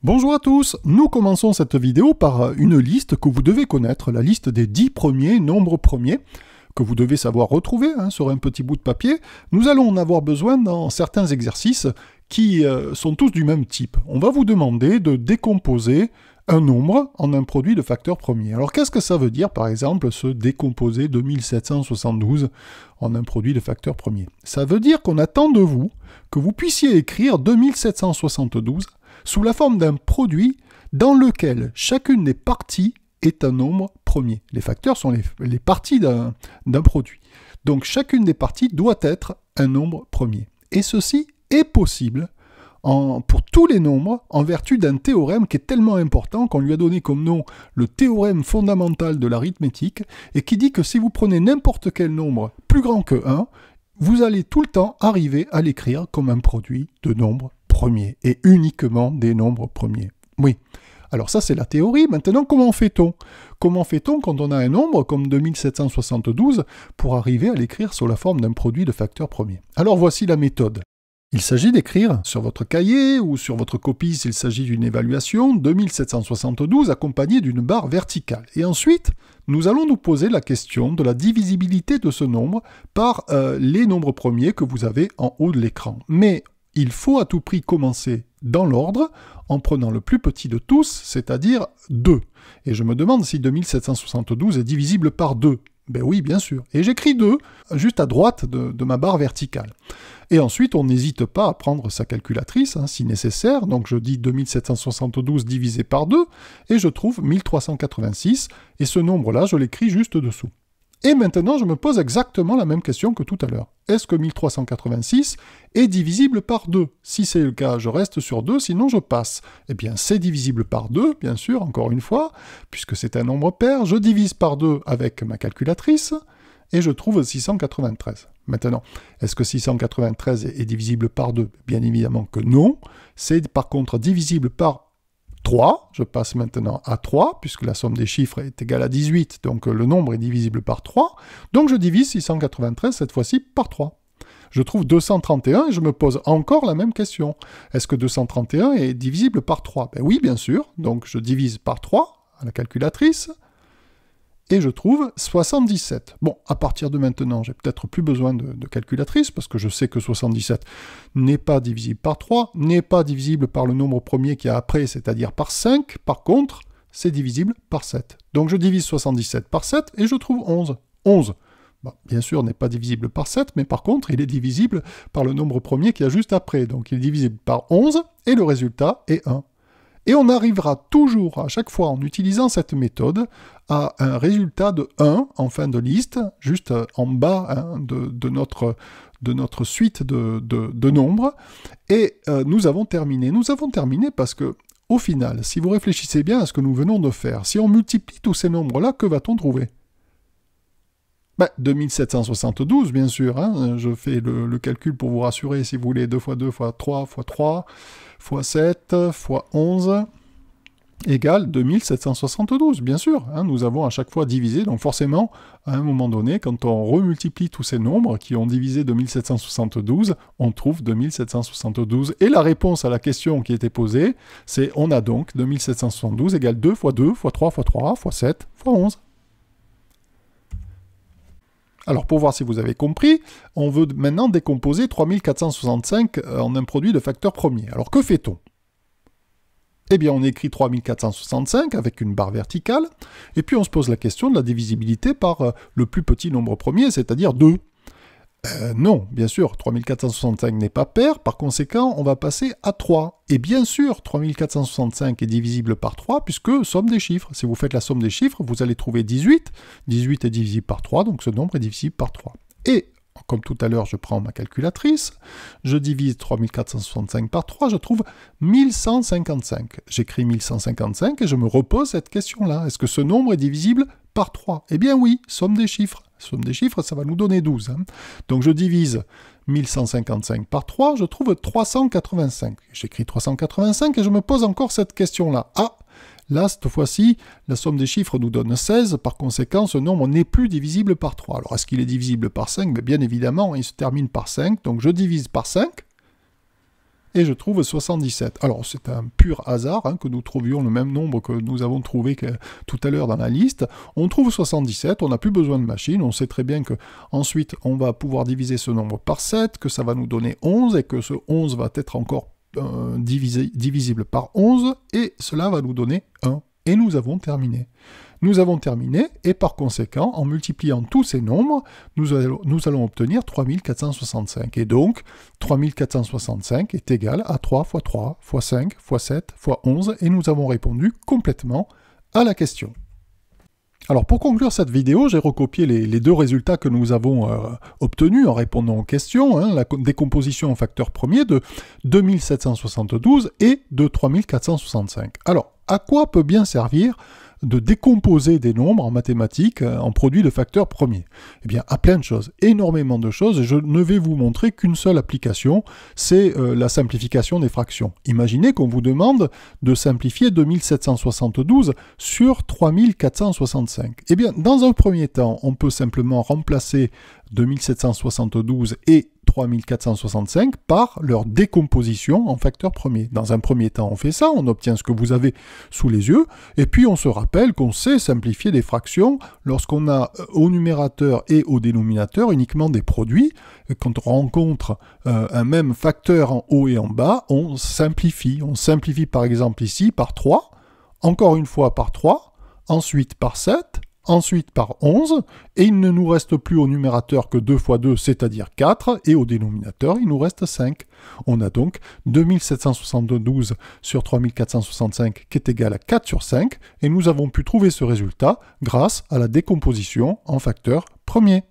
Bonjour à tous, nous commençons cette vidéo par une liste que vous devez connaître, la liste des 10 premiers nombres premiers, que vous devez savoir retrouver sur un petit bout de papier. Nous allons en avoir besoin dans certains exercices qui sont tous du même type. On va vous demander de décomposer un nombre en un produit de facteurs premiers. Alors qu'est-ce que ça veut dire, par exemple, se décomposer 2772 en un produit de facteurs premiers? Ça veut dire qu'on attend de vous que vous puissiez écrire 2772 sous la forme d'un produit dans lequel chacune des parties est un nombre premier. Les facteurs sont les parties d'un produit. Donc chacune des parties doit être un nombre premier. Et ceci est possible pour tous les nombres en vertu d'un théorème qui est tellement important qu'on lui a donné comme nom le théorème fondamental de l'arithmétique et qui dit que si vous prenez n'importe quel nombre plus grand que 1, vous allez tout le temps arriver à l'écrire comme un produit de nombres premiers et uniquement des nombres premiers. Oui. Alors ça c'est la théorie. Maintenant comment fait-on? Comment fait-on quand on a un nombre comme 2772 pour arriver à l'écrire sous la forme d'un produit de facteurs premiers? Alors voici la méthode. Il s'agit d'écrire sur votre cahier ou sur votre copie s'il s'agit d'une évaluation 2772 accompagné d'une barre verticale. Et ensuite, nous allons nous poser la question de la divisibilité de ce nombre par les nombres premiers que vous avez en haut de l'écran. Mais il faut à tout prix commencer dans l'ordre en prenant le plus petit de tous, c'est-à-dire 2. Et je me demande si 2772 est divisible par 2. Ben oui, bien sûr. Et j'écris 2 juste à droite de ma barre verticale. Et ensuite, on n'hésite pas à prendre sa calculatrice, si nécessaire. Donc je dis 2772 divisé par 2, et je trouve 1386. Et ce nombre-là, je l'écris juste dessous. Et maintenant, je me pose exactement la même question que tout à l'heure. Est-ce que 1386 est divisible par 2? Si c'est le cas, je reste sur 2, sinon je passe. Eh bien, c'est divisible par 2, bien sûr, encore une fois, puisque c'est un nombre pair. Je divise par 2 avec ma calculatrice, et je trouve 693. Maintenant, est-ce que 693 est divisible par 2? Bien évidemment que non. C'est par contre divisible par 3, je passe maintenant à 3, puisque la somme des chiffres est égale à 18, donc le nombre est divisible par 3, donc je divise 693 cette fois-ci par 3. Je trouve 231 et je me pose encore la même question. Est-ce que 231 est divisible par 3? Ben oui, bien sûr, donc je divise par 3 à la calculatrice, et je trouve 77. Bon, à partir de maintenant, j'ai peut-être plus besoin de calculatrice, parce que je sais que 77 n'est pas divisible par 3, n'est pas divisible par le nombre premier qu'il y a après, c'est-à-dire par 5. Par contre, c'est divisible par 7. Donc je divise 77 par 7, et je trouve 11. 11, bien sûr, n'est pas divisible par 7, mais par contre, il est divisible par le nombre premier qu'il y a juste après. Donc il est divisible par 11, et le résultat est 1. Et on arrivera toujours, à chaque fois en utilisant cette méthode, à un résultat de 1 en fin de liste, juste en bas de notre suite de nombres. Et nous avons terminé. Nous avons terminé parce que, au final, si vous réfléchissez bien à ce que nous venons de faire, si on multiplie tous ces nombres-là, que va-t-on trouver? 2772, bien sûr. Je fais le calcul pour vous rassurer, si vous voulez. 2 fois 2 fois 3 fois 3 fois 7 fois 11 égale 2772, bien sûr. Nous avons à chaque fois divisé, donc forcément, à un moment donné, quand on remultiplie tous ces nombres qui ont divisé 2772, on trouve 2772. Et la réponse à la question qui était posée, c'est on a donc 2772 égale 2 fois 2 fois 3 fois 3 fois 7 fois 11. Alors pour voir si vous avez compris, on veut maintenant décomposer 3465 en un produit de facteurs premiers. Alors que fait-on? Eh bien on écrit 3465 avec une barre verticale, et puis on se pose la question de la divisibilité par le plus petit nombre premier, c'est-à-dire 2. Non, bien sûr, 3465 n'est pas pair, par conséquent, on va passer à 3. Et bien sûr, 3465 est divisible par 3, puisque somme des chiffres. Si vous faites la somme des chiffres, vous allez trouver 18. 18 est divisible par 3, donc ce nombre est divisible par 3. Et, comme tout à l'heure, je prends ma calculatrice, je divise 3465 par 3, je trouve 1155. J'écris 1155 et je me repose cette question-là. Est-ce que ce nombre est divisible par 3? Eh bien oui, somme des chiffres. Somme des chiffres, ça va nous donner 12. Donc je divise 1155 par 3, je trouve 385. J'écris 385 et je me pose encore cette question-là. Ah, là, cette fois-ci, la somme des chiffres nous donne 16, par conséquent, ce nombre n'est plus divisible par 3. Alors, est-ce qu'il est divisible par 5? Bien évidemment, il se termine par 5, donc je divise par 5, et je trouve 77. Alors c'est un pur hasard hein, que nous trouvions le même nombre que nous avons trouvé tout à l'heure dans la liste. On trouve 77, on n'a plus besoin de machine, on sait très bien que ensuite on va pouvoir diviser ce nombre par 7, que ça va nous donner 11 et que ce 11 va être encore divisible par 11 et cela va nous donner 1. Et nous avons terminé. Nous avons terminé, et par conséquent, en multipliant tous ces nombres, nous allons obtenir 3465. Et donc, 3465 est égal à 3 fois 3, fois 5, fois 7, fois 11, et nous avons répondu complètement à la question. Alors pour conclure cette vidéo, j'ai recopié les deux résultats que nous avons obtenus en répondant aux questions, hein, la décomposition en facteur premier de 2772 et de 3465. Alors, à quoi peut bien servir de décomposer des nombres en mathématiques en produits de facteurs premiers? Eh bien, à plein de choses, énormément de choses, et je ne vais vous montrer qu'une seule application, c'est la simplification des fractions. Imaginez qu'on vous demande de simplifier 2772 sur 3465. Eh bien, dans un premier temps, on peut simplement remplacer 2772 et 3465 par leur décomposition en facteurs premiers. Dans un premier temps, on fait ça, on obtient ce que vous avez sous les yeux, et puis on se rappelle qu'on sait simplifier des fractions lorsqu'on a au numérateur et au dénominateur uniquement des produits. Quand on rencontre un même facteur en haut et en bas, on simplifie. On simplifie par exemple ici par 3, encore une fois par 3, ensuite par 7, ensuite par 11, et il ne nous reste plus au numérateur que 2 fois 2, c'est-à-dire 4, et au dénominateur, il nous reste 5. On a donc 2772 sur 3465 qui est égal à 4 sur 5, et nous avons pu trouver ce résultat grâce à la décomposition en facteurs premiers.